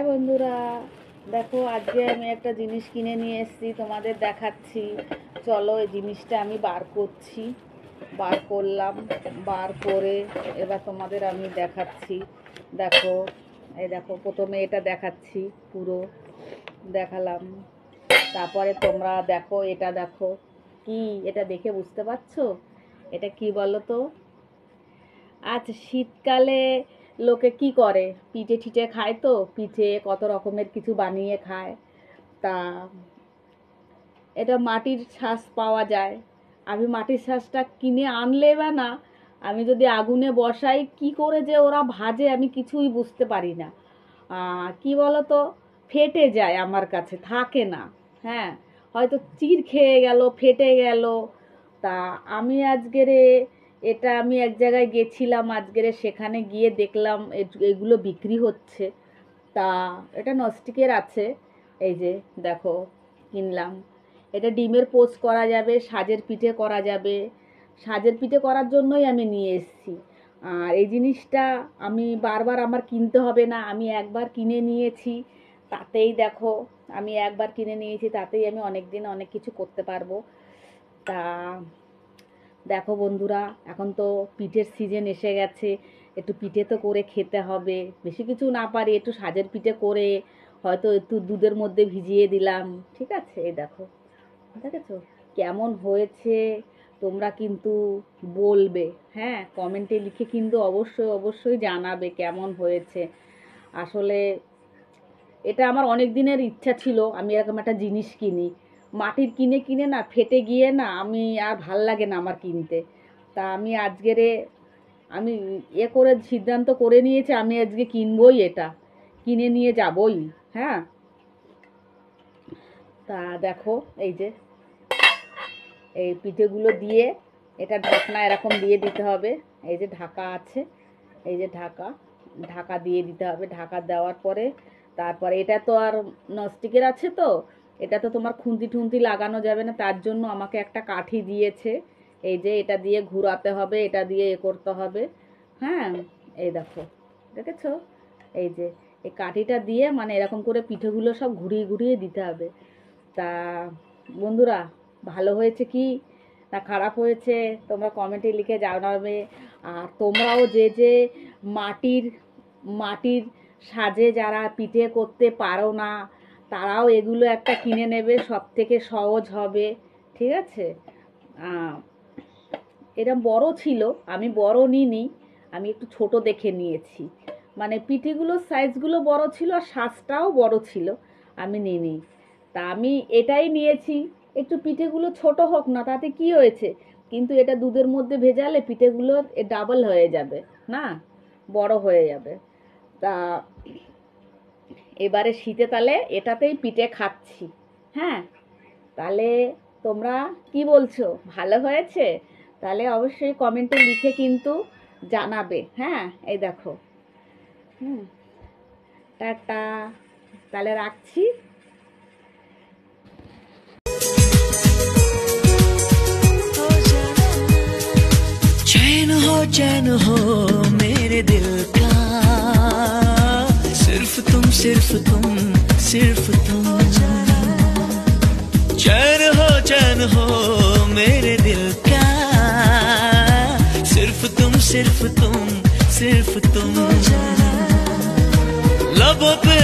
বন্ধুরা, দেখো আজকে আমি একটা জিনিস কিনে নিয়ে এসেছি, তোমাদের দেখাচ্ছি। চলো, এই জিনিসটা আমি বার করছি, বার করলাম, বার করে এবার তোমাদের আমি দেখাচ্ছি। দেখো, এই দেখো, প্রথমে এটা দেখাচ্ছি, পুরো দেখালাম। তারপরে তোমরা দেখো, এটা দেখো কি, এটা দেখে বুঝতে পারছো এটা কি বলো তো? আচ্ছা, শীতকালে লোকে কি করে, পিঠে ঠিঠে খায়, তো পিঠে কত রকমের কিছু বানিয়ে খায়। তা এটা মাটির ছাঁচ পাওয়া যায়। আমি মাটির ছাঁচটা কিনে আনলে বা না, আমি যদি আগুনে বসাই, কি করে যে ওরা ভাজে আমি কিছুই বুঝতে পারি না। কি বলো তো, ফেটে যায়, আমার কাছে থাকে না। হ্যাঁ, হয়তো চির খেয়ে গেল, ফেটে গেল। তা আমি আজকেরে এটা আমি এক জায়গায় গেছিলাম আজকেরে, সেখানে গিয়ে দেখলাম এগুলো বিক্রি হচ্ছে। তা এটা নস্টিকের আছে, এই যে দেখো, কিনলাম। এটা ডিমের পোচ করা যাবে, সাজের পিঠে করা যাবে। সাজের পিঠে করার জন্যই আমি নিয়ে এসেছি। আর এই জিনিসটা আমি বারবার আমার কিনতে হবে না, আমি একবার কিনে নিয়েছি, তাতেই দেখো, আমি একবার কিনে নিয়েছি, তাতেই আমি অনেক দিন অনেক কিছু করতে পারবো। তা দেখো বন্ধুরা, এখন তো পিঠের সিজন এসে গেছে, একটু পিঠে তো করে খেতে হবে। বেশি কিছু না পারি, একটু সাজের পিঠে করে হয়তো একটু দুধের মধ্যে ভিজিয়ে দিলাম, ঠিক আছে? এই দেখো, দেখেছো কেমন হয়েছে? তোমরা কিন্তু বলবে, হ্যাঁ, কমেন্টে লিখে কিন্তু অবশ্যই অবশ্যই জানাবে কেমন হয়েছে। আসলে এটা আমার অনেক দিনের ইচ্ছা ছিল, আমি এরকম একটা জিনিস কিনি। মাটির কিনে কিনে না ফেটে গিয়ে না, আমি আর ভাল লাগে না আমার কিনতে। তা আমি আজকেরে আমি করে সিদ্ধান্ত করে নিয়েছি, আমি আজকে কিনবই, এটা কিনে নিয়ে যাবই। হ্যাঁ, তা দেখো, এই যে এই পিঠেগুলো দিয়ে এটা ঢাকনা এরকম দিয়ে দিতে হবে। এই যে ঢাকা আছে, এই যে ঢাকা, ঢাকা দিয়ে দিতে হবে। ঢাকা দেওয়ার পরে তারপরে এটা তো আর নস্টিকের আছে, তো এটা তো তোমার খুন্তি ঠুন্তি লাগানো যাবে না, তার জন্য আমাকে একটা কাঠি দিয়েছে। এই যে এটা দিয়ে ঘুরাতে হবে, এটা দিয়ে করতে হবে। হ্যাঁ, এই দেখো, দেখেছো? এই যে এই কাঠিটা দিয়ে মানে এরকম করে পিঠেগুলো সব ঘুরিয়ে ঘুরিয়ে দিতে হবে। তা বন্ধুরা, ভালো হয়েছে কি না খারাপ হয়েছে তোমরা কমেন্টে লিখে জানাবে। আর তোমরাও যে যে মাটির মাটির সাজে যারা পিঠে করতে পারো না, তারাও এগুলো একটা কিনে নেবে, সব থেকে সহজ হবে, ঠিক আছে? এটা বড় ছিল, আমি বড় নিইনি, আমি একটু ছোট দেখে নিয়েছি। মানে পিঠেগুলোর সাইজগুলো বড় ছিল আর সাজটাও বড় ছিল, আমি নিইনি। তা আমি এটাই নিয়েছি। একটু পিঠেগুলো ছোট হোক না, তাতে কি হয়েছে, কিন্তু এটা দুধের মধ্যে ভেজালে পিঠেগুলো ডাবল হয়ে যাবে, না বড় হয়ে যাবে। তা এবারে শীতে তাহলে এটাতেই পিঠে খাচ্ছি। হ্যাঁ, তাহলে তোমরা কি বলছো, ভালো হয়েছে? তাহলে অবশ্যই কমেন্টে লিখে কিন্তু জানাবে। হ্যাঁ, এই দেখো, টাটা, তাহলে রাখছি। चैन हो मेरे दिल का, सिर्फ तुम, सिर्फ तुम, सिर्फ तुम। चैन हो मेरे दिल का, सिर्फ तुम, सिर्फ तुम, सिर्फ तुम। लबों पे